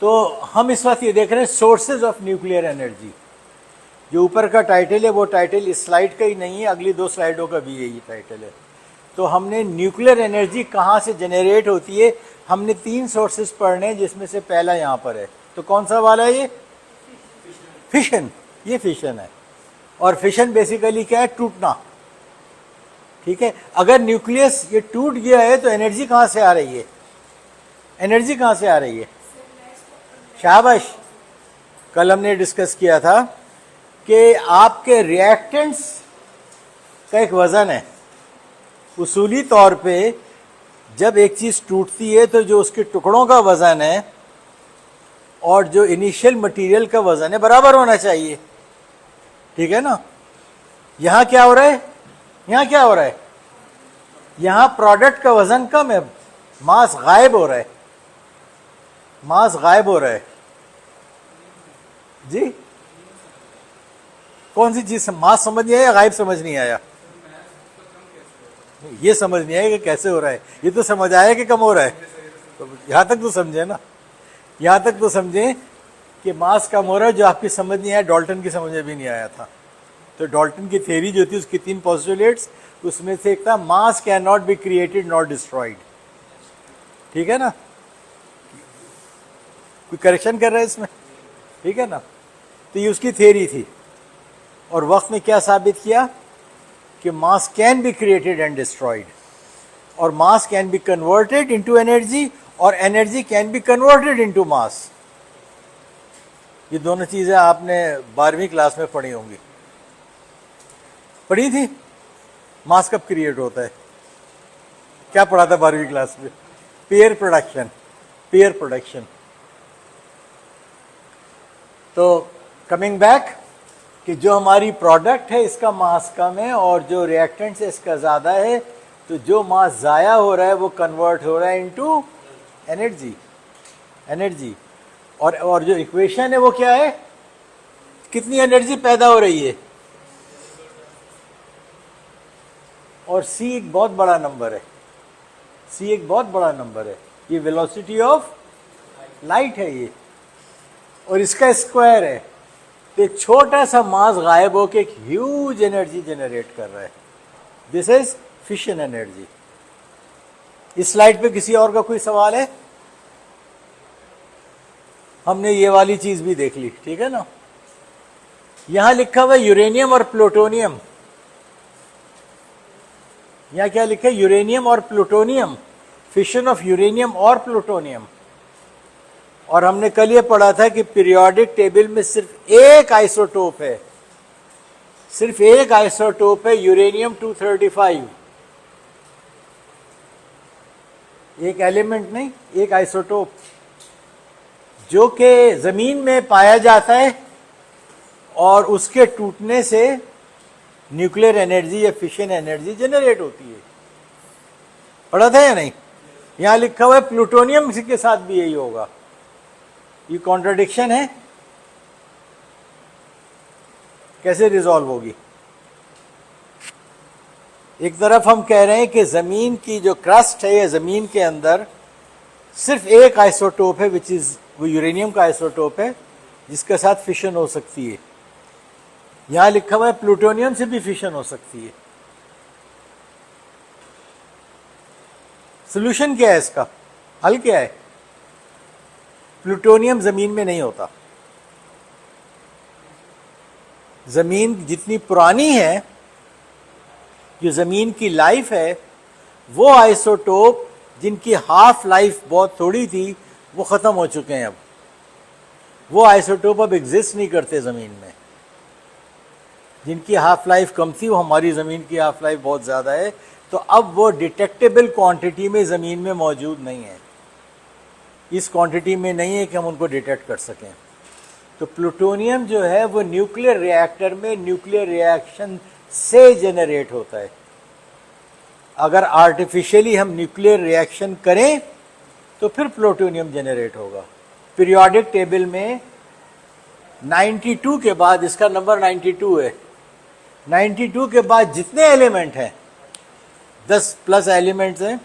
तो हम इस वक्त ये देख रहे हैं सोर्सेज ऑफ न्यूक्लियर एनर्जी। जो ऊपर का टाइटल है वो टाइटल इस स्लाइड का ही नहीं है, अगली 2 स्लाइडों का भी यही टाइटल है। तो हमने न्यूक्लियर एनर्जी कहाँ से जनरेट होती है, हमने 3 सोर्सेज पढ़ने हैं, जिसमें से पहला यहाँ पर है। तो कौन सा वाला है ये? फिशन। ये फिशन है। और फिशन बेसिकली क्या है? टूटना। ठीक है, अगर न्यूक्लियस ये टूट गया है तो एनर्जी कहाँ से आ रही है? एनर्जी कहाँ से आ रही है? शाबाश। कल हमने डिस्कस किया था कि आपके रिएक्टेंट्स का एक वजन है। उसूली तौर पे जब एक चीज टूटती है तो जो उसके टुकड़ों का वजन है और जो इनिशियल मटेरियल का वजन है बराबर होना चाहिए। ठीक है ना? यहां क्या हो रहा है? यहां क्या हो रहा है? यहां प्रोडक्ट का वजन कम है, मास गायब हो रहा है। मास गायब हो रहा है जी। कौन सी चीज? मास समझ नहीं आया, गायब समझ नहीं आया? ये समझ नहीं आया कि कैसे हो रहा है, ये तो समझ आया कि कम हो रहा है। तो यहां तक तो समझे ना, यहां तक तो समझे कि मास कम हो रहा है। जो आपकी समझ नहीं आया, डॉल्टन की समझ में भी नहीं आया था। तो डॉल्टन की थ्योरी जो थी उसकी 3 पोस्टुलेट्स, उसमें से एक था मास can not be created not destroyed. ठीक है ना? कोई करेक्शन कर रहा है इसमें? ठीक है ना? तो ये उसकी थ्योरी थी। और वक्त ने क्या साबित किया कि mass can be created and destroyed, और mass can be converted into energy, और energy can be converted into mass. ये दोनों चीजें आपने 12वीं क्लास में पढ़ी होंगी। पढ़ी थी? मास कब क्रिएट होता है? क्या पढ़ा था 12वीं क्लास में? Pair production. Pair production. तो कमिंग बैक कि जो हमारी प्रोडक्ट है इसका मास कम है और जो रिएक्टेंट है इसका ज़्यादा है, तो जो मास ज़ाया हो रहा है वो कन्वर्ट हो रहा है इनटू एनर्जी। एनर्जी। और जो इक्वेशन है वो क्या है? कितनी एनर्जी पैदा हो रही है? और c एक बहुत बड़ा नंबर है। c एक बहुत बड़ा नंबर है। ये वेलोसिटी ऑफ लाइट है ये, और इसका स्क्वायर है। तो एक छोटा सा मास गायब होकर एक ह्यूज एनर्जी जनरेट कर रहा है। This is fission energy. इस स्लाइड पे किसी और का कोई सवाल है? हमने ये वाली चीज भी देख ली। ठीक है ना? यहां लिखा हुआ है यूरेनियम और प्लूटोनियम। यहां क्या लिखा है? यूरेनियम और प्लूटोनियम। फिशन ऑफ यूरेनियम और प्लूटोनियम। और हमने कल ये पढ़ा था कि पीरियोडिक टेबल में सिर्फ एक आइसोटोप है, सिर्फ एक आइसोटोप है, यूरेनियम 235। एक एलिमेंट नहीं, एक आइसोटोप, जो कि जमीन में पाया जाता है और उसके टूटने से न्यूक्लियर एनर्जी या फिशन एनर्जी जनरेट होती है। पढ़ा था या नहीं? यहां लिखा हुआ है प्लूटोनियम के साथ भी यही होगा। ये कॉन्ट्रडिक्शन है, कैसे रिजॉल्व होगी? एक तरफ हम कह रहे हैं कि जमीन की जो क्रस्ट है या जमीन के अंदर सिर्फ एक आइसोटोप है, विच इज वो यूरेनियम का आइसोटोप है, जिसके साथ फिशन हो सकती है। यहां लिखा हुआ है प्लूटोनियम से भी फिशन हो सकती है। सोल्यूशन क्या है इसका? हल क्या है? प्लूटोनियम जमीन में नहीं होता। जमीन जितनी पुरानी है, जो जमीन की लाइफ है, वो आइसोटोप जिनकी हाफ लाइफ बहुत थोड़ी थी वो खत्म हो चुके हैं। अब वो आइसोटोप अब एग्जिस्ट नहीं करते जमीन में। जिनकी हाफ लाइफ कम थी, वो हमारी जमीन की हाफ लाइफ बहुत ज्यादा है, तो अब वो डिटेक्टेबल क्वांटिटी में जमीन में मौजूद नहीं है। इस क्वांटिटी में नहीं है कि हम उनको डिटेक्ट कर सकें। तो प्लूटोनियम जो है वो न्यूक्लियर रिएक्टर में न्यूक्लियर रिएक्शन से जनरेट होता है। अगर आर्टिफिशियली हम न्यूक्लियर रिएक्शन करें तो फिर प्लूटोनियम जनरेट होगा। पीरियोडिक टेबल में 92 के बाद, इसका नंबर 92 है, 92 के बाद जितने एलिमेंट हैं, 10 प्लस एलिमेंट्स हैं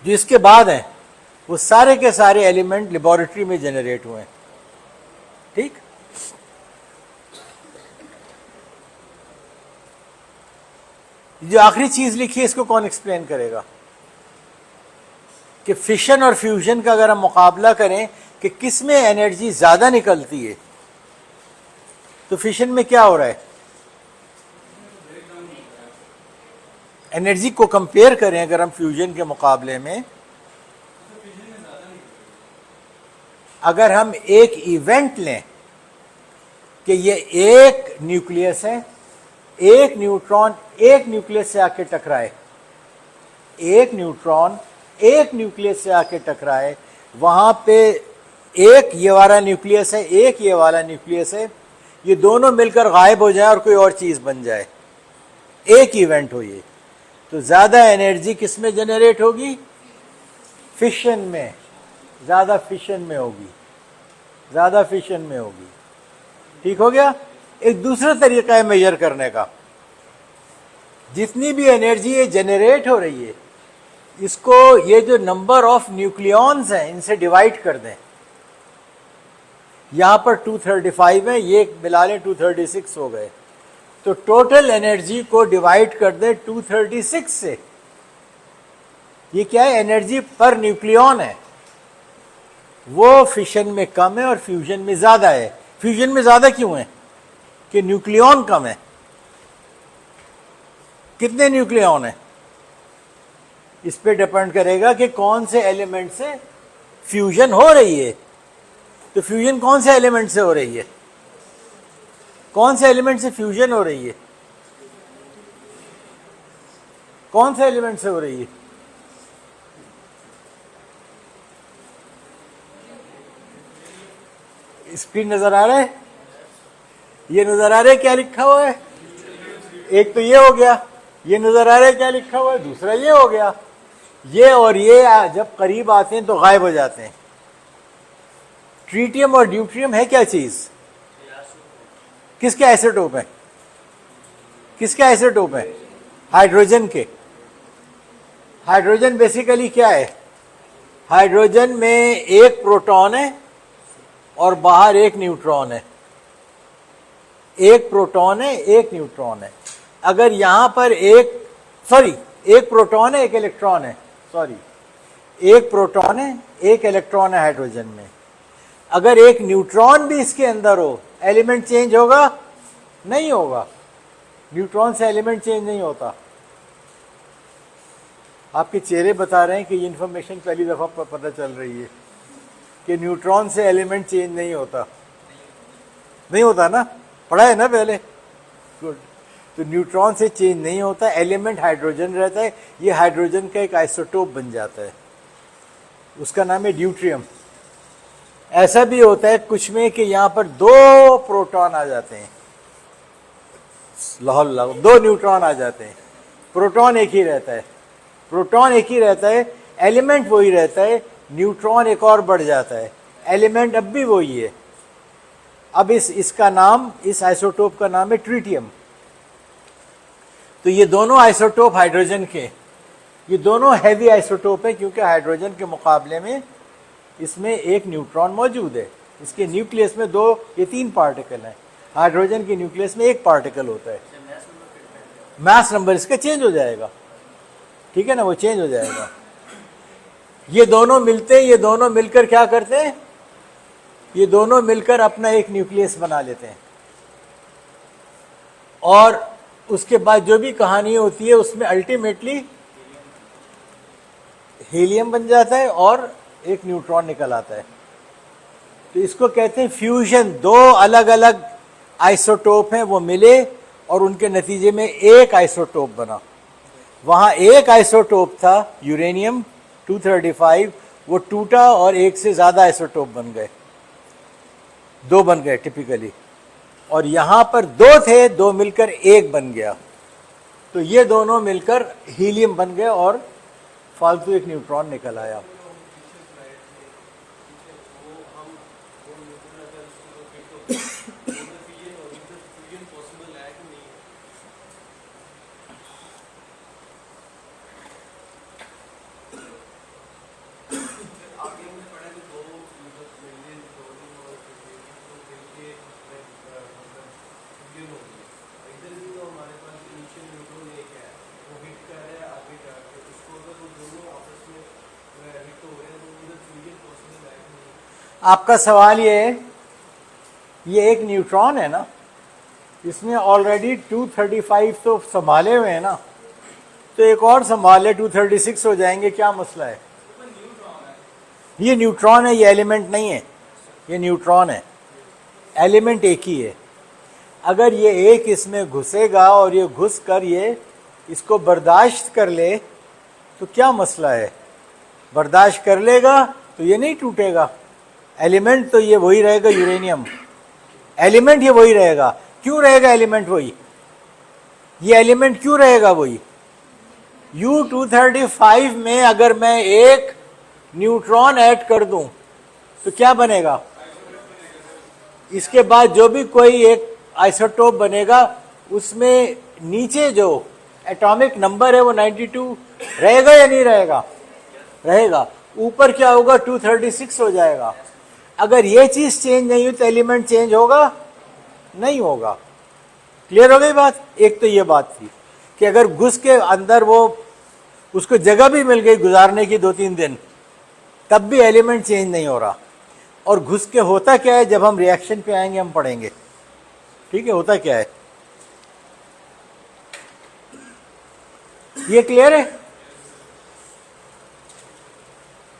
जो इसके बाद हैं, वो सारे के सारे एलिमेंट लेबोरेटरी में जनरेट हुए हैं। ठीक, जो आखिरी चीज लिखी है इसको कौन एक्सप्लेन करेगा कि फिशन और फ्यूजन का अगर हम मुकाबला करें कि किस में एनर्जी ज्यादा निकलती है, तो फिशन में क्या हो रहा है? एनर्जी को कंपेयर करें अगर हम फ्यूजन के मुकाबले में, अगर हम एक इवेंट लें कि ये एक न्यूक्लियस है, एक न्यूट्रॉन एक न्यूक्लियस से आके टकराए, एक न्यूट्रॉन एक न्यूक्लियस से आके टकराए, वहां पे एक ये वाला न्यूक्लियस है, एक ये वाला न्यूक्लियस है, ये दोनों मिलकर गायब हो जाए और कोई और चीज बन जाए, एक इवेंट हो ये, तो ज्यादा एनर्जी किस में जनरेट होगी? फिशन में, ज्यादा फिशन में होगी, ज्यादा फिशन में होगी। ठीक हो गया? एक दूसरा तरीका है मेजर करने का, जितनी भी एनर्जी ये जनरेट हो रही है इसको ये जो नंबर ऑफ न्यूक्लियॉन्स हैं इनसे डिवाइड कर दें। यहां पर 235 है, ये मिला लें 236 हो गए, तो टोटल एनर्जी को डिवाइड कर दें 236 से। ये क्या है? एनर्जी पर न्यूक्लियॉन है, वो फिशन में कम है और फ्यूजन में ज्यादा है। फ्यूजन में ज्यादा क्यों है? कि न्यूक्लियॉन कम है। कितने न्यूक्लियॉन है इस पे डिपेंड करेगा कि कौन से एलिमेंट से फ्यूजन हो रही है। तो फ्यूजन कौन से एलिमेंट से हो रही है? कौन से एलिमेंट से फ्यूजन हो रही है? कौन से एलिमेंट से हो रही है? स्क्रीन नजर आ रहा है? ये नजर आ रहा है क्या लिखा हुआ है? एक तो ये हो गया, ये नजर आ रहा है क्या लिखा हुआ है, दूसरा ये हो गया। ये और ये जब करीब आते हैं तो गायब हो जाते हैं। ट्रीटियम और ड्यूट्रियम है क्या चीज? किसके आइसोटोप है? किसके आइसोटोप है? हाइड्रोजन के। हाइड्रोजन बेसिकली क्या है? हाइड्रोजन में एक प्रोटॉन है और बाहर एक न्यूट्रॉन है। एक प्रोटॉन है, एक न्यूट्रॉन है। अगर यहां पर एक प्रोटॉन है, एक इलेक्ट्रॉन है, एक प्रोटॉन है, एक इलेक्ट्रॉन है हाइड्रोजन में। अगर एक न्यूट्रॉन भी इसके अंदर हो, एलिमेंट चेंज होगा? नहीं होगा। न्यूट्रॉन से एलिमेंट चेंज नहीं होता। आपके चेहरे बता रहे हैं कि ये इंफॉर्मेशन पहली दफा पता चल रही है कि न्यूट्रॉन से एलिमेंट चेंज नहीं होता। नहीं होता ना? पढ़ा है ना पहले? गुड। तो न्यूट्रॉन से चेंज नहीं होता, एलिमेंट हाइड्रोजन रहता है। ये हाइड्रोजन का एक आइसोटोप बन जाता है, उसका नाम है ड्यूट्रियम। ऐसा भी होता है कुछ में कि यहां पर दो प्रोटॉन आ जाते हैं, लाहौल दो न्यूट्रॉन आ जाते हैं, प्रोटॉन एक ही रहता है। प्रोटॉन एक ही रहता है, एलिमेंट वही रहता है, न्यूट्रॉन एक और बढ़ जाता है, एलिमेंट अब भी वही है। अब इसका नाम, इस आइसोटोप का नाम है ट्रीटियम। तो ये दोनों आइसोटोप हाइड्रोजन के, ये दोनों हैवी आइसोटोप है क्योंकि हाइड्रोजन के मुकाबले में इसमें एक न्यूट्रॉन मौजूद है। इसके न्यूक्लियस में ये तीन पार्टिकल हैं, हाइड्रोजन के न्यूक्लियस में एक पार्टिकल होता है। मास नंबर इसका चेंज हो जाएगा, ठीक है ना, वो चेंज हो जाएगा। ये दोनों मिलते हैं, ये दोनों मिलकर क्या करते हैं? ये दोनों मिलकर अपना एक न्यूक्लियस बना लेते हैं और उसके बाद जो भी कहानी होती है उसमें अल्टीमेटली हीलियम बन जाता है और एक न्यूट्रॉन निकल आता है। तो इसको कहते हैं फ्यूजन। दो अलग अलग आइसोटोप हैं, वो मिले और उनके नतीजे में एक आइसोटोप बना। वहां एक आइसोटोप था यूरेनियम 235, वो टूटा और एक से ज्यादा आइसोटोप बन गए, दो बन गए टिपिकली। और यहां पर दो थे, दो मिलकर एक बन गया। तो ये दोनों मिलकर हीलियम बन गए और फालतू एक न्यूट्रॉन निकल आया। आपका सवाल ये एक न्यूट्रॉन है ना, इसने ऑलरेडी 235 तो संभाले हुए हैं ना, तो एक और संभाले 236 हो जाएंगे, क्या मसला है? ये न्यूट्रॉन है, ये एलिमेंट नहीं है, ये न्यूट्रॉन है, एलिमेंट एक ही है। अगर ये एक इसमें घुसेगा और ये घुस कर ये इसको बर्दाश्त कर ले तो क्या मसला है? बर्दाश्त कर लेगा तो ये नहीं टूटेगा। एलिमेंट तो ये वही रहेगा, यूरेनियम एलिमेंट ये वही रहेगा। क्यों रहेगा एलिमेंट वही? ये एलिमेंट क्यों रहेगा वही? U-235 में अगर मैं एक न्यूट्रॉन ऐड कर दूं तो क्या बनेगा? इसके बाद जो भी कोई एक आइसोटोप बनेगा उसमें नीचे जो एटॉमिक नंबर है वो 92 रहेगा या नहीं रहेगा? रहेगा। ऊपर क्या होगा? 236 हो जाएगा। अगर ये चीज चेंज नहीं हुई तो एलिमेंट चेंज होगा? नहीं होगा। क्लियर हो गई बात? एक तो ये बात थी कि अगर घुस के अंदर वो उसको जगह भी मिल गई गुजारने की 2-3 दिन, तब भी एलिमेंट चेंज नहीं हो रहा। और घुस के होता क्या है, जब हम रिएक्शन पे आएंगे हम पढ़ेंगे, ठीक है? होता क्या है ये क्लियर है?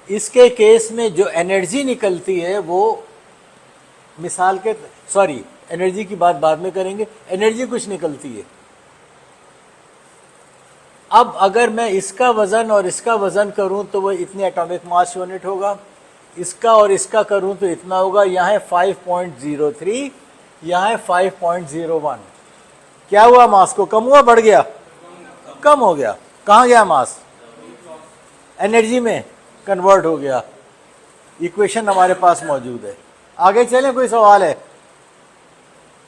इसके केस में जो एनर्जी निकलती है वो मिसाल के एनर्जी की बात बाद में करेंगे। एनर्जी कुछ निकलती है। अब अगर मैं इसका वजन और इसका वजन करूं तो वो इतने एटॉमिक मास यूनिट होगा, इसका और इसका करूं तो इतना होगा। यहाँ है 5.03, यहाँ है 5.01। क्या हुआ? मास को कम हुआ, बढ़ गया? कम हो गया। कहाँ गया मास? एनर्जी में कन्वर्ट हो गया। इक्वेशन हमारे पास मौजूद है। आगे चलें? कोई सवाल है?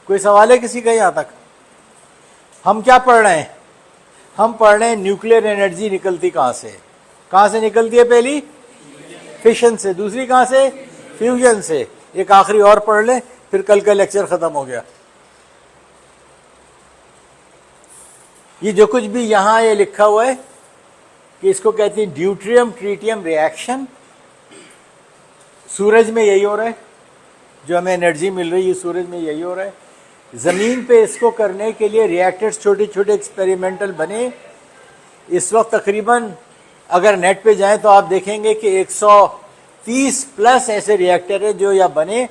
कोई सवाल है किसी का यहां तक? हम क्या पढ़ रहे हैं? हम पढ़ रहे हैं न्यूक्लियर एनर्जी निकलती कहां से? कहां से निकलती है? पहली फिशन से, दूसरी कहां से? फ्यूजन से। एक आखिरी और पढ़ लें, फिर कल का लेक्चर खत्म हो गया। ये जो कुछ भी यहां ये लिखा हुआ है कि इसको कहते हैं ड्यूट्रियम ट्रीटियम रिएक्शन। सूरज में यही हो रहा है, जो हमें एनर्जी मिल रही है सूरज में यही हो रहा है। ज़मीन पे इसको करने के लिए रिएक्टर्स छोटे छोटे एक्सपेरिमेंटल बने। इस वक्त तकरीबन अगर नेट पे जाएं तो आप देखेंगे कि 130 प्लस ऐसे रिएक्टर है जो या बने,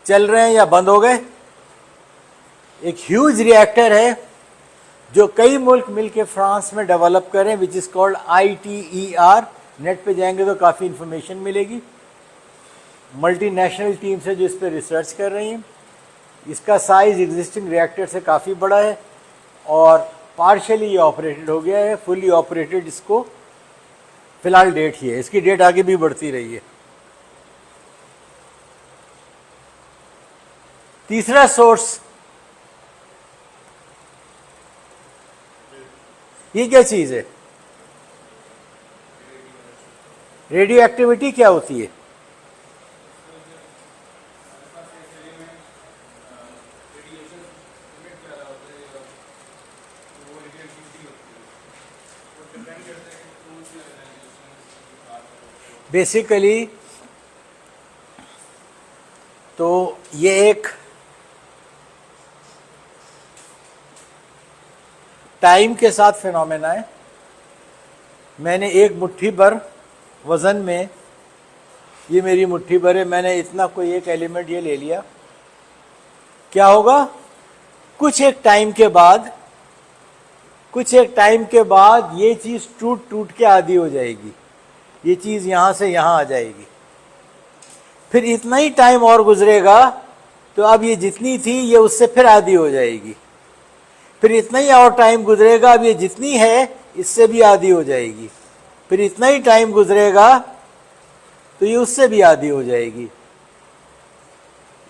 चल रहे हैं या बंद हो गए। एक ह्यूज रिएक्टर है जो कई मुल्क मिलके फ्रांस में डेवलप करें, which is called ITER। Net पे जाएंगे तो काफ़ी इंफॉर्मेशन मिलेगी। मल्टीनेशनल टीम से जो इस पर रिसर्च कर रही हैं। इसका साइज एग्जिस्टिंग रिएक्टर से काफ़ी बड़ा है और पार्शियली ये ऑपरेटेड हो गया है। फुली ऑपरेटेड इसको फिलहाल डेट ही है, इसकी डेट आगे भी बढ़ती रही है। तीसरा सोर्स, ये क्या चीज है? रेडियो एक्टिविटी क्या होती है? बेसिकली तो ये एक टाइम के साथ फिनोमेना है। मैंने एक मुट्ठी भर वज़न में, ये मेरी मुट्ठी भर है, मैंने इतना कोई एक एलिमेंट ये ले लिया। क्या होगा? कुछ एक टाइम के बाद ये चीज़ टूट टूट के आधी हो जाएगी। ये चीज़ यहाँ से यहाँ आ जाएगी। फिर इतना ही टाइम और गुजरेगा तो अब ये जितनी थी ये उससे फिर आधी हो जाएगी। फिर इतना ही और टाइम गुजरेगा, अब ये जितनी है इससे भी आधी हो जाएगी। फिर इतना ही टाइम गुजरेगा तो ये उससे भी आधी हो जाएगी।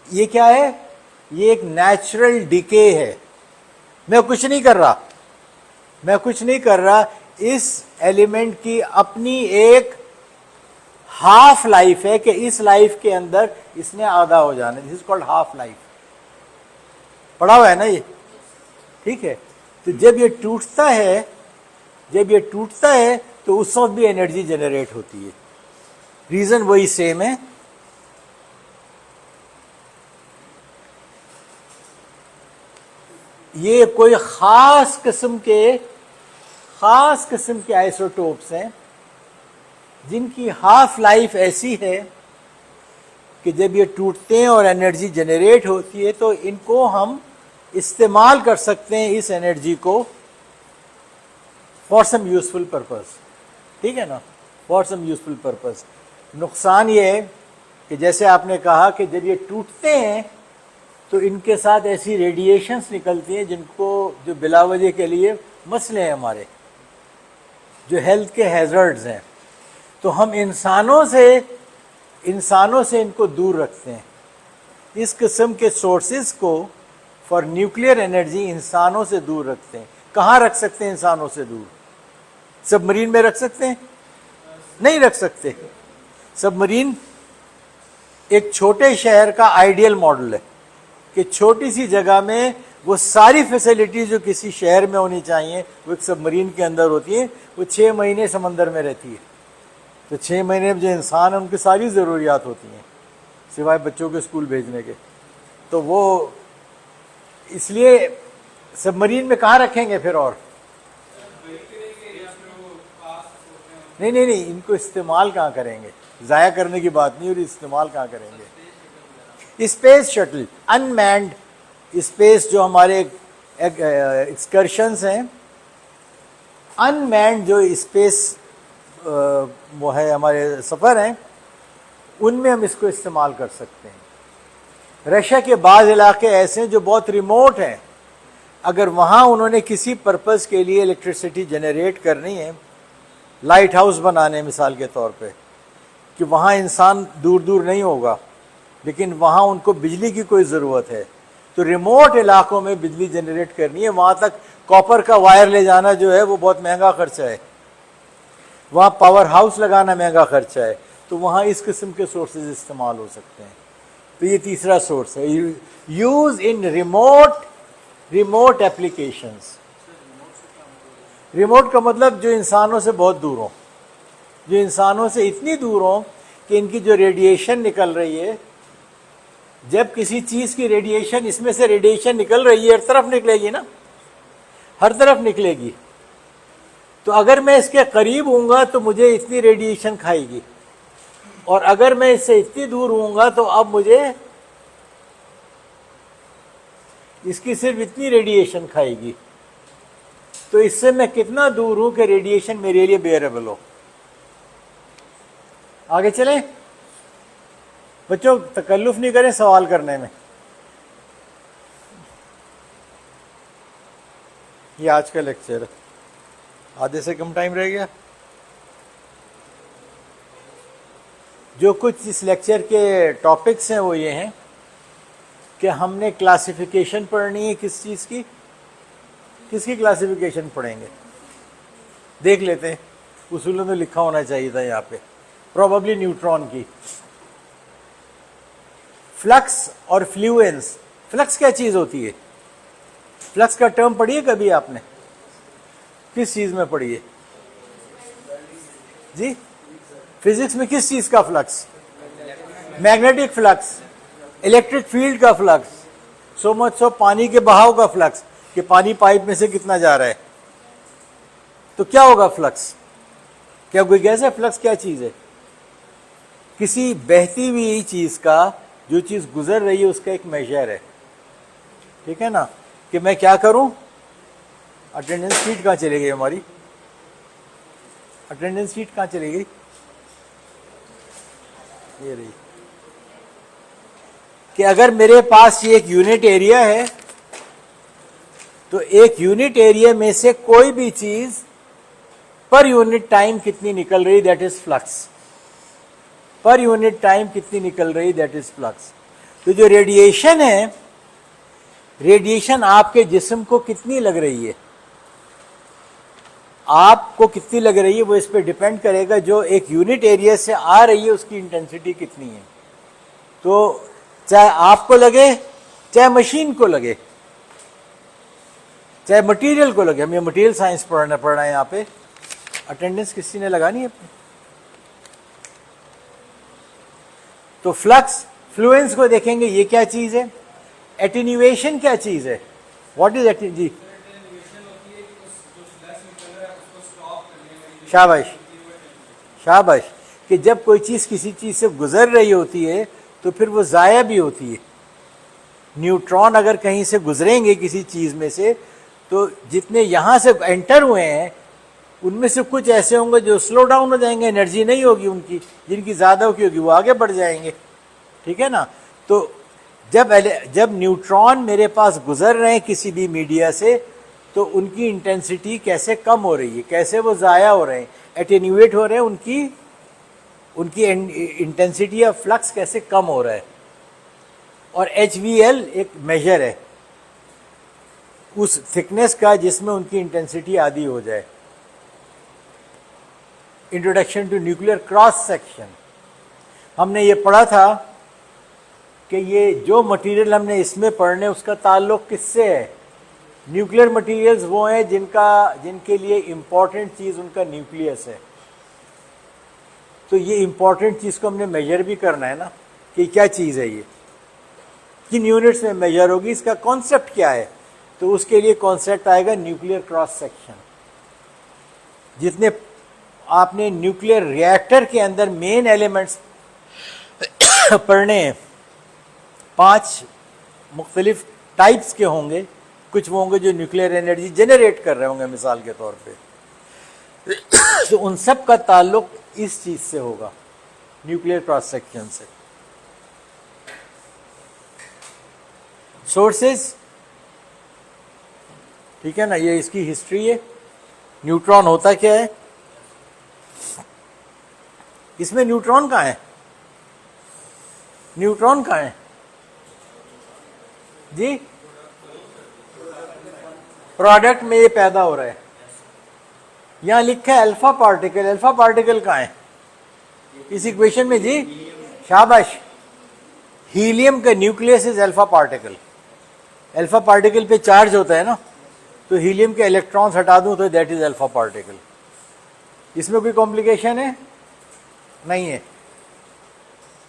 ये क्या है? ये एक नेचुरल डिके है। मैं कुछ नहीं कर रहा। इस एलिमेंट की अपनी एक हाफ लाइफ है कि इस लाइफ के अंदर इसने आधा हो जाना। This is called half life. पढ़ा हुआ है ना ये? ठीक है। तो जब ये टूटता है तो उस वक्त भी एनर्जी जनरेट होती है। रीजन वही सेम है ये कोई खास किस्म के आइसोटोप्स हैं जिनकी हाफ लाइफ ऐसी है कि जब ये टूटते हैं और एनर्जी जनरेट होती है तो इनको हम इस्तेमाल कर सकते हैं, इस एनर्जी को फॉर सम यूजफुल पर्पस, ठीक है ना, फॉर सम यूजफुल पर्पस। नुकसान ये है कि जैसे आपने कहा कि जब ये टूटते हैं तो इनके साथ ऐसी रेडिएशंस निकलती हैं जो बिलावजह के लिए मसले हैं हमारे, जो हेल्थ के हैजर्ड्स हैं। तो हम इंसानों से इनको दूर रखते हैं। इस किस्म के सोर्सेज को फॉर न्यूक्लियर एनर्जी इंसानों से दूर रखते हैं। कहाँ रख सकते हैं इंसानों से दूर? सबमरीन में रख सकते हैं? नहीं रख सकते। सबमरीन एक छोटे शहर का आइडियल मॉडल है कि छोटी सी जगह में वो सारी फैसिलिटी जो किसी शहर में होनी चाहिए वो एक सबमरीन के अंदर होती है। वो 6 महीने समंदर में रहती है, तो 6 महीने में जो इंसान है उनकी सारी ज़रूरियात होती हैं सिवाय बच्चों के स्कूल भेजने के। तो वो इसलिए सबमरीन में कहाँ रखेंगे फिर? और नहीं, इनको इस्तेमाल कहाँ करेंगे? ज़ाया करने की बात नहीं, और इस्तेमाल कहाँ करेंगे? स्पेस शटल, अनमैन्ड स्पेस, जो हमारे एक्सकर्शंस हैं, अनमैन्ड जो स्पेस वो है हमारे सफ़र हैं, उनमें हम इसको इस्तेमाल कर सकते हैं। रशिया के बाद इलाके ऐसे हैं जो बहुत रिमोट हैं, अगर वहाँ उन्होंने किसी पर्पज़ के लिए इलेक्ट्रिसिटी जनरेट करनी है, लाइट हाउस बनाने मिसाल के तौर पे, कि वहाँ इंसान दूर दूर नहीं होगा लेकिन वहाँ उनको बिजली की कोई ज़रूरत है, तो रिमोट इलाकों में बिजली जनरेट करनी है, वहाँ तक कॉपर का वायर ले जाना जो है वो बहुत महंगा खर्चा है, वहाँ पावर हाउस लगाना महंगा खर्चा है, तो वहाँ इस किस्म के सोर्सेज इस्तेमाल हो सकते हैं। तो ये तीसरा सोर्स है, use in remote applications. Remote का मतलब जो इंसानों से बहुत दूर हो, जो इंसानों से इतनी दूर हो कि इनकी जो रेडिएशन निकल रही है, जब किसी चीज़ की रेडिएशन, इसमें से रेडिएशन निकल रही है, हर तरफ निकलेगी ना, हर तरफ निकलेगी, तो अगर मैं इसके करीब हूँगा तो मुझे इतनी रेडिएशन खाएगी, और अगर मैं इससे इतनी दूर हूँगा तो अब मुझे इसकी सिर्फ इतनी रेडिएशन खाएगी। तो इससे मैं कितना दूर हूँ कि रेडिएशन मेरे लिए बेयरेबल हो। आगे चलें बच्चों, तकल्लुफ नहीं करें सवाल करने में। ये आज का लेक्चर है, आधे से कम टाइम रह गया। जो कुछ इस लेक्चर के टॉपिक्स हैं वो ये हैं कि हमने क्लासिफिकेशन पढ़नी है, किस चीज़ की, किसकी क्लासिफिकेशन पढ़ेंगे, देख लेते हैं। उसूलों में लिखा होना चाहिए था यहाँ पे, प्रोबेबली न्यूट्रॉन की। फ्लक्स और फ्लुएंस। फ्लक्स क्या चीज़ होती है? फ्लक्स का टर्म पढ़ी है कभी आपने? किस चीज़ में पढ़ी है जी? फिजिक्स में किस चीज़ का flux? Magnetic flux, electric field का फ्लक्स, सो मच सो पानी के बहाव का फ्लक्स, कि पानी पाइप में से कितना जा रहा है। तो क्या होगा फ्लक्स? क्या कोई गैस है? फ्लक्स क्या चीज़ है? किसी बहती हुई चीज़ का, जो चीज़ गुजर रही है उसका एक मेजर है, ठीक है ना। कि मैं क्या करूं, अटेंडेंस शीट कहाँ चली गई हमारी? अटेंडेंस शीट कहाँ चली गई? ये रही। कि अगर मेरे पास ये एक यूनिट एरिया है, तो एक यूनिट एरिया में से कोई भी चीज पर यूनिट टाइम कितनी निकल रही, that is flux. Per unit time कितनी निकल रही, दैट इज फ्लक्स। तो जो रेडिएशन है, रेडिएशन आपके जिस्म को कितनी लग रही है, आपको कितनी लग रही है, वो इस पर डिपेंड करेगा। जो एक यूनिट एरिया से आ रही है उसकी इंटेंसिटी कितनी है। तो चाहे आपको लगे, चाहे मशीन को लगे, चाहे मटेरियल को लगे। हम ये मटेरियल साइंस पढ़ रहे हैं यहाँ पे। अटेंडेंस किसी ने लगानी है अपनी? तो फ्लक्स फ्लुएंस को देखेंगे, ये क्या चीज है। एटेन्यूएशन क्या चीज है? व्हाट इज एक्टिव जी? शाबाश शाबाश, कि जब कोई चीज़ किसी चीज़ से गुजर रही होती है तो फिर वो ज़ाया भी होती है। न्यूट्रॉन अगर कहीं से गुजरेंगे किसी चीज़ में से, तो जितने यहाँ से एंटर हुए हैं उनमें से कुछ ऐसे होंगे जो स्लो डाउन हो जाएंगे, एनर्जी नहीं होगी उनकी, जिनकी ज़्यादा होगी वो आगे बढ़ जाएंगे, ठीक है ना। तो जब न्यूट्रॉन मेरे पास गुजर रहे हैं किसी भी मीडिया से, तो उनकी इंटेंसिटी कैसे कम हो रही है, कैसे वो ज़ाया हो रहे हैं, एटेन्यूएट हो रहे हैं, उनकी इंटेंसिटी ऑफ फ्लक्स कैसे कम हो रहा है। और HVL एक मेजर है उस थिकनेस का जिसमें उनकी इंटेंसिटी आधी हो जाए। Introduction to nuclear cross section, हमने ये पढ़ा था कि ये जो मटेरियल हमने इसमें पढ़ने उसका ताल्लुक किससे है? न्यूक्लियर मटेरियल्स वो हैं जिनके लिए इम्पॉर्टेंट चीज़ उनका न्यूक्लियस है। तो ये इम्पॉर्टेंट चीज़ को हमने मेजर भी करना है ना, कि क्या चीज़ है ये, किन यूनिट्स में मेजर होगी, इसका कॉन्सेप्ट क्या है। तो उसके लिए कॉन्सेप्ट आएगा न्यूक्लियर क्रॉस सेक्शन। जितने आपने न्यूक्लियर रिएक्टर के अंदर मेन एलिमेंट्स पढ़ने हैं, 5 मुख्तलिफ टाइप्स के होंगे। कुछ वो होंगे जो न्यूक्लियर एनर्जी जनरेट कर रहे होंगे मिसाल के तौर पे, तो उन सब का ताल्लुक इस चीज़ से होगा, न्यूक्लियर क्रॉस सेक्शन से। सोर्सेज, ठीक है ना, ये इसकी हिस्ट्री है। न्यूट्रॉन होता क्या है? इसमें न्यूट्रॉन कहाँ है? न्यूट्रॉन कहाँ है जी? प्रोडक्ट में ये पैदा हो रहा है। यहां लिखा है अल्फा पार्टिकल, अल्फा पार्टिकल कहाँ है इस इक्वेशन में जी? शाबाश, हीलियम का nucleus is alpha particle. Alpha particle पे चार्ज होता है ना, तो हीलियम के इलेक्ट्रॉन्स हटा दूं तो दैट इज अल्फा पार्टिकल। इसमें कोई कॉम्प्लिकेशन है? नहीं है।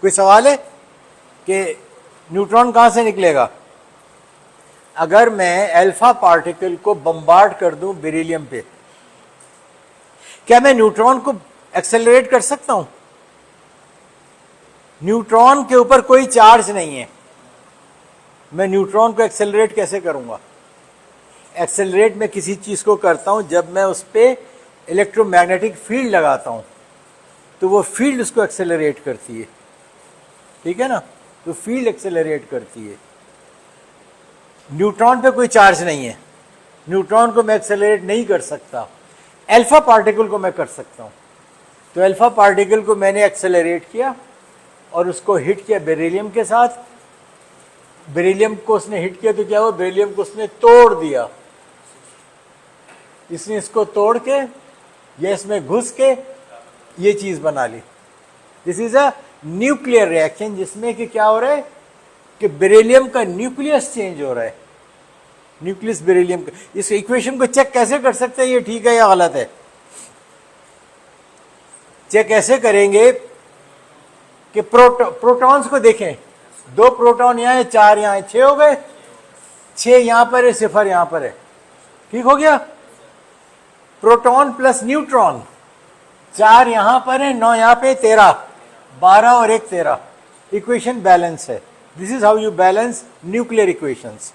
कोई सवाल है कि न्यूट्रॉन कहां से निकलेगा? अगर मैं अल्फा पार्टिकल को बम्बार्ड कर दूं बेरिलियम पे, क्या मैं न्यूट्रॉन को एक्सेलरेट कर सकता हूं? न्यूट्रॉन के ऊपर कोई चार्ज नहीं है, मैं न्यूट्रॉन को एक्सेलरेट कैसे करूंगा? एक्सेलरेट मैं किसी चीज को करता हूं जब मैं उस पर इलेक्ट्रोमैग्नेटिक फील्ड लगाता हूं, तो वो फील्ड उसको एक्सेलरेट करती है, ठीक है ना, तो फील्ड एक्सेलरेट करती है। न्यूट्रॉन पे कोई चार्ज नहीं है, न्यूट्रॉन को मैं एक्सेलरेट नहीं कर सकता। अल्फा पार्टिकल को मैं कर सकता हूं। तो अल्फा पार्टिकल को मैंने एक्सेलरेट किया और उसको हिट किया बेरिलियम के साथ। बेरिलियम को उसने हिट किया तो क्या हुआ? बेरिलियम को उसने तोड़ दिया। इसने इसको तोड़ के या इसमें घुस के ये चीज बना ली। This is a nuclear reaction, जिसमें कि क्या हो रहा है कि बेरिलियम का न्यूक्लियस चेंज हो रहा है। न्यूक्लियस बेरिलियम का, इस इक्वेशन को चेक कैसे कर सकते हैं ये ठीक है या गलत है? चेक कैसे करेंगे कि प्रोटॉन्स को देखें, 2 प्रोटॉन यहां है, 4 यहां है, 6 हो गए। 6 यहां पर है, 0 यहां पर है, ठीक हो गया। प्रोटॉन प्लस न्यूट्रॉन, 4 यहां पर है, 9 यहां पे, 13, 12 और 1 13। इक्वेशन बैलेंस है। This is how you balance nuclear equations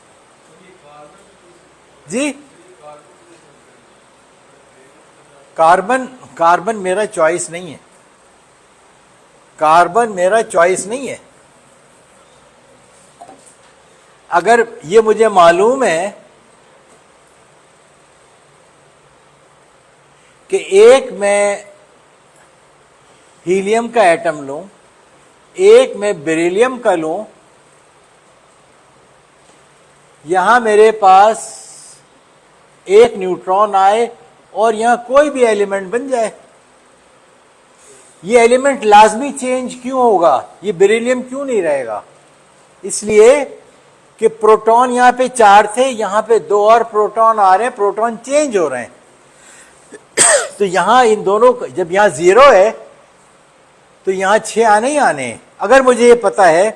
जी। कार्बन मेरा चॉइस नहीं है, कार्बन मेरा चॉइस नहीं है। अगर ये मुझे मालूम है कि एक मैं हीलियम का एटम लूं, एक मैं बेरिलियम का लूं, यहां मेरे पास एक न्यूट्रॉन आए और यहां कोई भी एलिमेंट बन जाए, ये एलिमेंट लाजमी चेंज क्यों होगा? ये बेरिलियम क्यों नहीं रहेगा? इसलिए कि प्रोटॉन यहां पे 4 थे, यहां पे 2 और प्रोटॉन आ रहे हैं, प्रोटॉन चेंज हो रहे हैं। तो यहां इन दोनों, जब यहां 0 है तो यहां 6 आने ही आने हैं। अगर मुझे ये पता है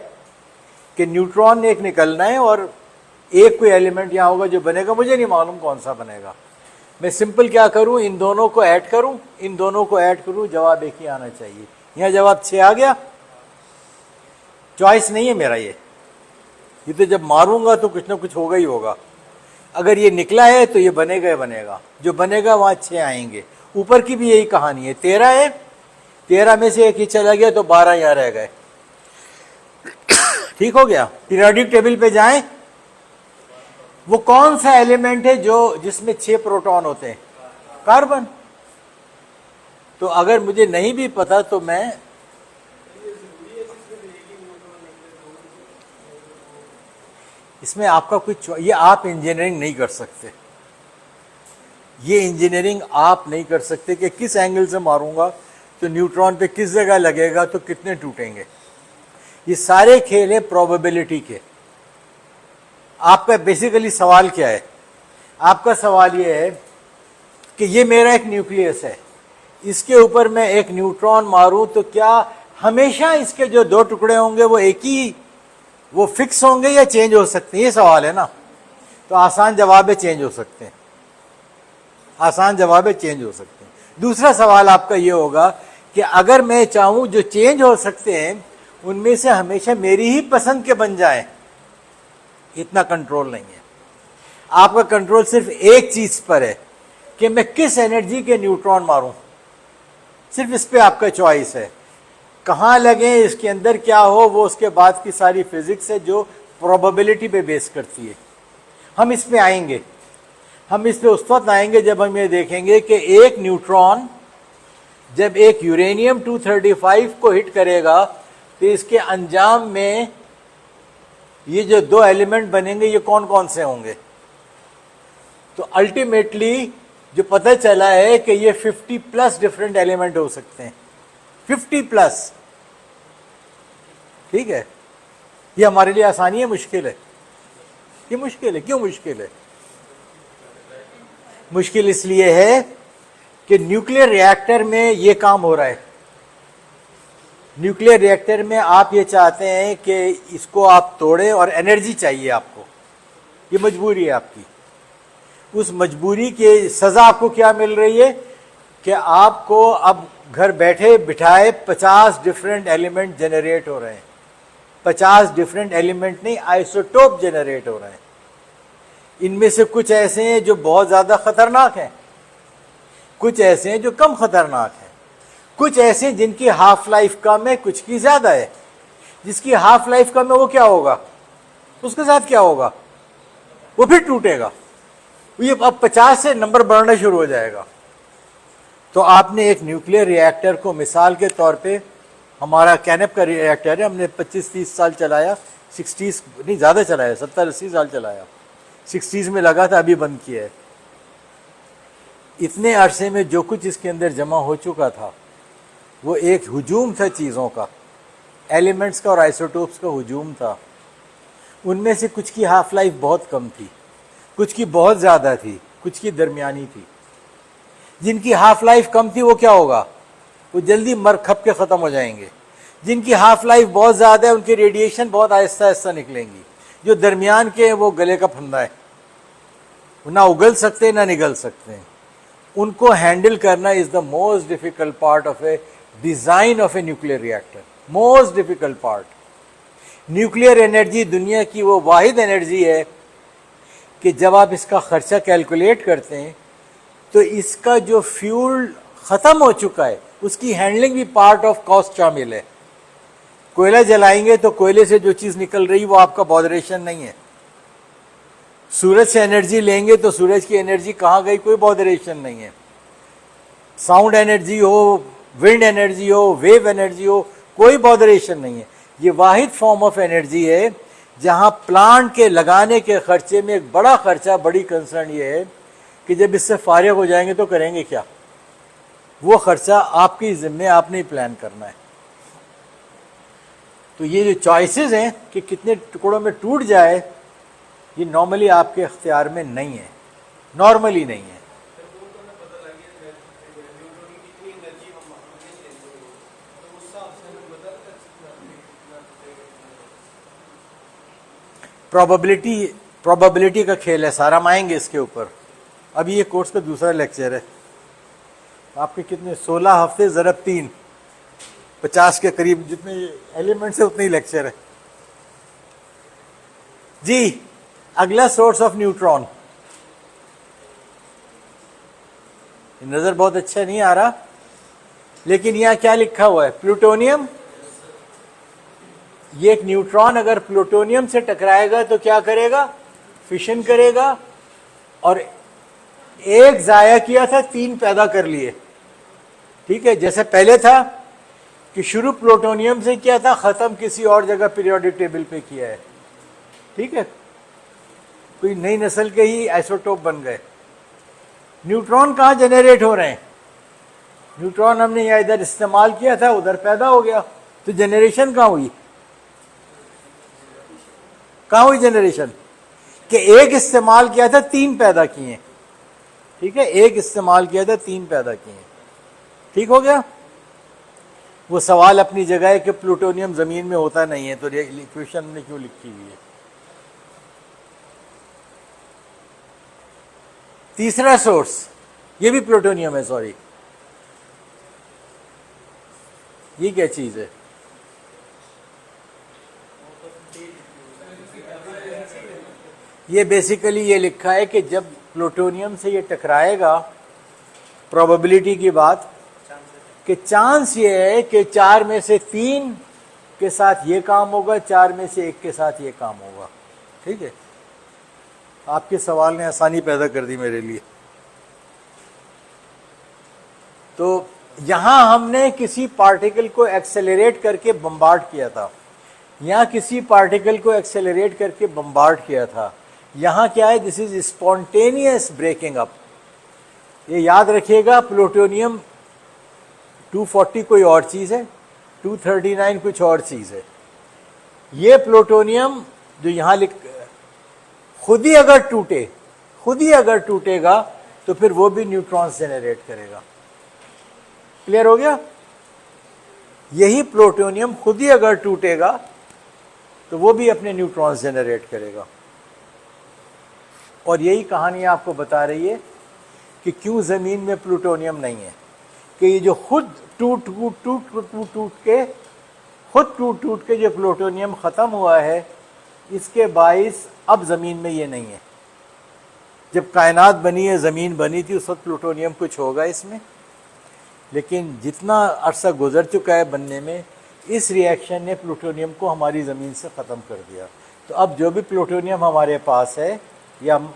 कि न्यूट्रॉन ने एक निकलना है और एक कोई एलिमेंट यहाँ होगा जो बनेगा, मुझे नहीं मालूम कौन सा बनेगा। मैं सिंपल क्या करूं, इन दोनों को ऐड करूं, इन दोनों को ऐड करूं, जवाब एक ही आना चाहिए। यहाँ जवाब 6 आ गया। चॉइस नहीं है मेरा ये तो जब मारूंगा तो कुछ ना कुछ होगा ही होगा। अगर ये निकला है तो ये बनेगा ही बनेगा, जो बनेगा वहां 6 आएंगे। ऊपर की भी यही कहानी है, 13 है, 13 में से एक ही चला गया तो 12 यहाँ रह गए। ठीक हो गया। पीरियोडिक टेबल पे जाएं, वो कौन सा एलिमेंट है जो जिसमें 6 प्रोटॉन होते हैं? कार्बन। तो अगर मुझे नहीं भी पता तो मैं इसमें आपका कुछ, ये आप इंजीनियरिंग नहीं कर सकते, ये इंजीनियरिंग आप नहीं कर सकते कि किस एंगल से मारूंगा तो न्यूट्रॉन पे किस जगह लगेगा तो कितने टूटेंगे। ये सारे खेल हैं प्रोबेबिलिटी के। आपका बेसिकली सवाल क्या है? आपका सवाल ये है कि ये मेरा एक न्यूक्लियस है, इसके ऊपर मैं एक न्यूट्रॉन मारूं तो क्या हमेशा इसके जो 2 टुकड़े होंगे वो एक ही, वो फिक्स होंगे या चेंज हो सकते हैं? ये सवाल है ना। तो आसान जवाब है चेंज हो सकते हैं, आसान जवाब है चेंज हो सकते हैं। दूसरा सवाल आपका ये होगा कि अगर मैं चाहूं जो चेंज हो सकते हैं उनमें से हमेशा मेरी ही पसंद के बन जाएं, इतना कंट्रोल नहीं है। आपका कंट्रोल सिर्फ एक चीज पर है कि मैं किस एनर्जी के न्यूट्रॉन मारूं, सिर्फ इस पे आपका चॉइस है। कहां लगे, इसके अंदर क्या हो, वो उसके बाद की सारी फिजिक्स है जो प्रोबेबिलिटी पे बेस करती है। हम इस पे आएंगे, हम इस पे उस वक्त आएंगे जब हम ये देखेंगे कि एक न्यूट्रॉन जब एक यूरेनियम 235 को हिट करेगा तो इसके अंजाम में ये जो 2 एलिमेंट बनेंगे ये कौन कौन से होंगे। तो अल्टीमेटली जो पता चला है कि ये 50+ डिफरेंट एलिमेंट हो सकते हैं, 50+। ठीक है, ये हमारे लिए आसानी है, मुश्किल है? ये मुश्किल है। क्यों मुश्किल है? मुश्किल इसलिए है कि न्यूक्लियर रिएक्टर में ये काम हो रहा है। न्यूक्लियर रिएक्टर में आप ये चाहते हैं कि इसको आप तोड़ें और एनर्जी चाहिए आपको, ये मजबूरी है आपकी। उस मजबूरी की सजा आपको क्या मिल रही है कि आपको अब घर बैठे बिठाए 50 डिफरेंट एलिमेंट जनरेट हो रहे हैं। 50 डिफरेंट एलिमेंट नहीं, आइसोटोप जनरेट हो रहे हैं। इनमें से कुछ ऐसे हैं जो बहुत ज्यादा खतरनाक हैं, कुछ ऐसे हैं जो कम खतरनाक हैं, कुछ ऐसे हैं जिनकी हाफ लाइफ कम है, कुछ की ज्यादा है। जिसकी हाफ लाइफ कम है वो क्या होगा, उसके साथ क्या होगा, वो फिर टूटेगा। ये अब 50 से नंबर बढ़ना शुरू हो जाएगा। तो आपने एक न्यूक्लियर रिएक्टर को मिसाल के तौर पे, हमारा कैनेप का रिएक्टर है, हमने 25-30 साल चलाया, 60s नहीं ज़्यादा चलाया, 70-80 साल चलाया, 60s में लगा था, अभी बंद किया है। इतने अरसे में जो कुछ इसके अंदर जमा हो चुका था वो एक हुजूम था चीज़ों का, एलिमेंट्स का और आइसोटोप्स का हुजूम था। उनमें से कुछ की हाफ लाइफ बहुत कम थी, कुछ की बहुत ज़्यादा थी, कुछ की दरमियानी थी। जिनकी हाफ लाइफ कम थी वो क्या होगा, वो जल्दी मर खप के ख़त्म हो जाएंगे। जिनकी हाफ लाइफ बहुत ज़्यादा है उनकी रेडिएशन बहुत आहिस्ता आहिस्ता निकलेंगी। जो दरमियान के हैं वो गले का फंदा है, वो ना उगल सकते हैं ना निगल सकते हैं। उनको हैंडल करना is the most difficult part of A design of a nuclear reactor, most difficult part. Nuclear energy दुनिया की वो वाहिद एनर्जी है कि जब आप इसका खर्चा कैलकुलेट करते हैं तो इसका जो फ्यूल ख़त्म हो चुका है उसकी हैंडलिंग भी पार्ट ऑफ कॉस्ट शामिल है। कोयला जलाएंगे तो कोयले से जो चीज़ निकल रही वो आपका बॉदरेशन नहीं है। सूरज से एनर्जी लेंगे तो सूरज की एनर्जी कहाँ गई, कोई बॉदरेशन नहीं है। साउंड एनर्जी हो, विंड एनर्जी हो, वेव एनर्जी हो, कोई बॉदरेशन नहीं है। ये वाहिद फॉर्म ऑफ एनर्जी है जहाँ प्लांट के लगाने के खर्चे में एक बड़ा खर्चा, बड़ी कंसर्न ये है कि जब इससे फारिग हो जाएंगे तो करेंगे क्या। वो खर्चा आपकी जिम्मे, आपने ही प्लान करना है। तो ये जो चॉइसेस हैं कि कितने टुकड़ों में टूट जाए, ये नॉर्मली आपके इख्तियार में नहीं है, नॉर्मली नहीं है। प्रोबेबिलिटी प्रोबेबिलिटी का खेल है सारा, हम आएंगे इसके ऊपर। अभी ये कोर्स का दूसरा लेक्चर है। आपके कितने 16 हफ्ते ज़रब 3, 50 के करीब जितने एलिमेंट्स है उतने ही लेक्चर है जी। अगला सोर्स ऑफ न्यूट्रॉन, नजर बहुत अच्छा नहीं आ रहा, लेकिन यहां क्या लिखा हुआ है, प्लूटोनियम। ये एक न्यूट्रॉन अगर प्लूटोनियम से टकराएगा तो क्या करेगा, फिशन करेगा, और एक जाया किया था 3 पैदा कर लिए। ठीक है, जैसे पहले था कि शुरू प्लूटोनियम से किया था, खत्म किसी और जगह पीरियोडिक टेबल पे किया है। ठीक है, कोई नई नस्ल के ही आइसोटोप बन गए। न्यूट्रॉन कहां जनरेट हो रहे हैं, न्यूट्रॉन हमने यहां इधर इस्तेमाल किया था, उधर पैदा हो गया, तो जनरेशन कहां हुई, कहां हुई जनरेशन, कि एक इस्तेमाल किया था 3 पैदा किए। ठीक है, एक इस्तेमाल किया था 3 पैदा किए। ठीक हो गया। वो सवाल अपनी जगह है कि प्लूटोनियम जमीन में होता नहीं है, तो इक्वेशन ने क्यों लिखी हुई है। तीसरा सोर्स, ये भी प्लूटोनियम है, सॉरी, ये क्या चीज है, ये बेसिकली ये लिखा है कि जब प्लूटोनियम से ये टकराएगा, प्रोबेबिलिटी की बात, कि चांस ये है कि 4 में से 3 के साथ ये काम होगा, 4 में से 1 के साथ ये काम होगा। ठीक है, आपके सवाल ने आसानी पैदा कर दी मेरे लिए। तो यहां हमने किसी पार्टिकल को एक्सेलरेट करके बम्बार्ड किया था, यहां किसी पार्टिकल को एक्सेलरेट करके बम्बार्ड किया था। यहां क्या है, this is spontaneous breaking up. ये याद रखिएगा, प्लूटोनियम 240 कोई और चीज है, 239 कुछ और चीज है। ये प्लूटोनियम जो यहां खुद ही अगर टूटे, खुद ही अगर टूटेगा तो फिर वो भी न्यूट्रॉन्स जनरेट करेगा। क्लियर हो गया। यही प्लूटोनियम खुद ही अगर टूटेगा तो वो भी अपने न्यूट्रॉन्स जनरेट करेगा। और यही कहानी आपको बता रही है कि क्यों जमीन में प्लूटोनियम नहीं है, कि ये जो खुद टूट के जो प्लूटोनियम खत्म हुआ है, इसके बाइस अब जमीन में ये नहीं है। जब कायनात बनी है, जमीन बनी थी, उस वक्त प्लूटोनियम कुछ होगा इसमें, लेकिन जितना अरसा गुजर चुका है बनने में, इस रिएक्शन ने प्लूटोनियम को हमारी ज़मीन से ख़त्म कर दिया। तो अब जो भी प्लूटोनियम हमारे पास है या हम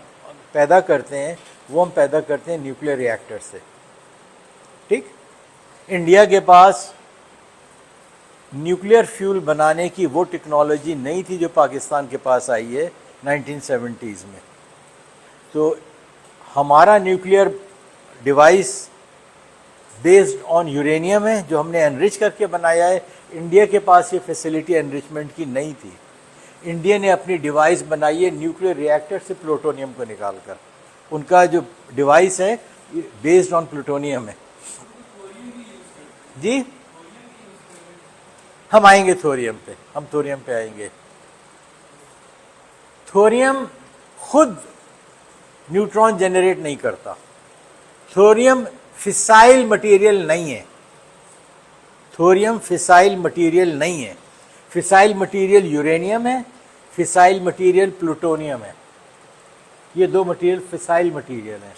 पैदा करते हैं, वो हम पैदा करते हैं न्यूक्लियर रिएक्टर से। ठीक, इंडिया के पास न्यूक्लियर फ्यूल बनाने की वो टेक्नोलॉजी नहीं थी जो पाकिस्तान के पास आई है 1970s में। तो हमारा nuclear device based on uranium है, जो हमने एनरिच करके बनाया है। इंडिया के पास ये फैसिलिटी एनरिचमेंट की नहीं थी। इंडिया ने अपनी डिवाइस बनाई है न्यूक्लियर रिएक्टर से प्लूटोनियम को निकालकर। उनका जो डिवाइस है बेस्ड ऑन प्लूटोनियम है। जी, हम आएंगे थोरियम पे, हम थोरियम पे आएंगे। थोरियम खुद न्यूट्रॉन जनरेट नहीं करता। थोरियम फिसाइल मटेरियल नहीं है। थोरियम फिसाइल मटेरियल नहीं है। फिसाइल मटेरियल यूरेनियम है, फिसाइल मटेरियल प्लूटोनियम है। ये दो मटेरियल फिसाइल मटेरियल हैं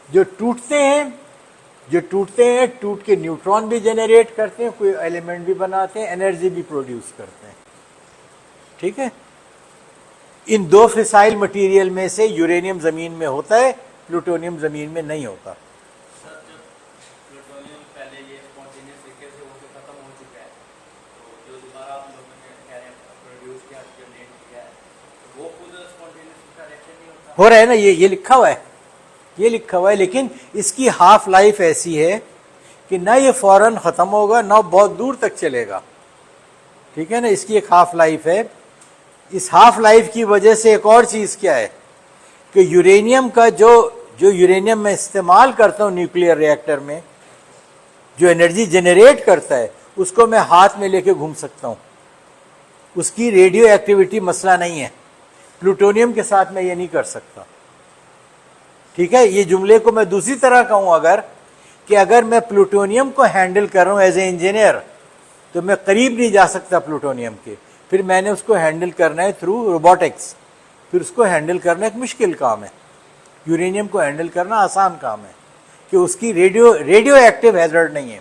जो टूटते हैं, टूट के न्यूट्रॉन भी जनरेट करते हैं, कोई एलिमेंट भी बनाते हैं, एनर्जी भी प्रोड्यूस करते हैं। ठीक है, इन दो फिसाइल मटेरियल में से यूरेनियम जमीन में होता है, प्लूटोनियम जमीन में नहीं होता। हो रहा है ना, ये लिखा हुआ है, ये लिखा हुआ है, लेकिन इसकी हाफ लाइफ ऐसी है कि ना ये फौरन खत्म होगा ना बहुत दूर तक चलेगा। ठीक है ना, इसकी एक हाफ लाइफ है। इस हाफ लाइफ की वजह से एक और चीज क्या है कि यूरेनियम का जो यूरेनियम में इस्तेमाल करता हूं न्यूक्लियर रिएक्टर में, जो एनर्जी जनरेट करता है, उसको मैं हाथ में लेके घूम सकता हूं। उसकी रेडियो एक्टिविटी मसला नहीं है। प्लूटोनियम के साथ मैं ये नहीं कर सकता। ठीक है, ये जुमले को मैं दूसरी तरह कहूं अगर, कि अगर मैं प्लूटोनियम को हैंडल कर रहा हूं एज ए इंजीनियर, तो मैं करीब नहीं जा सकता प्लूटोनियम के, फिर मैंने उसको हैंडल करना है थ्रू रोबोटिक्स, फिर उसको हैंडल करना एक मुश्किल काम है। यूरेनियम को हैंडल करना आसान काम है, कि उसकी रेडियो एक्टिव हैजर्ड नहीं है।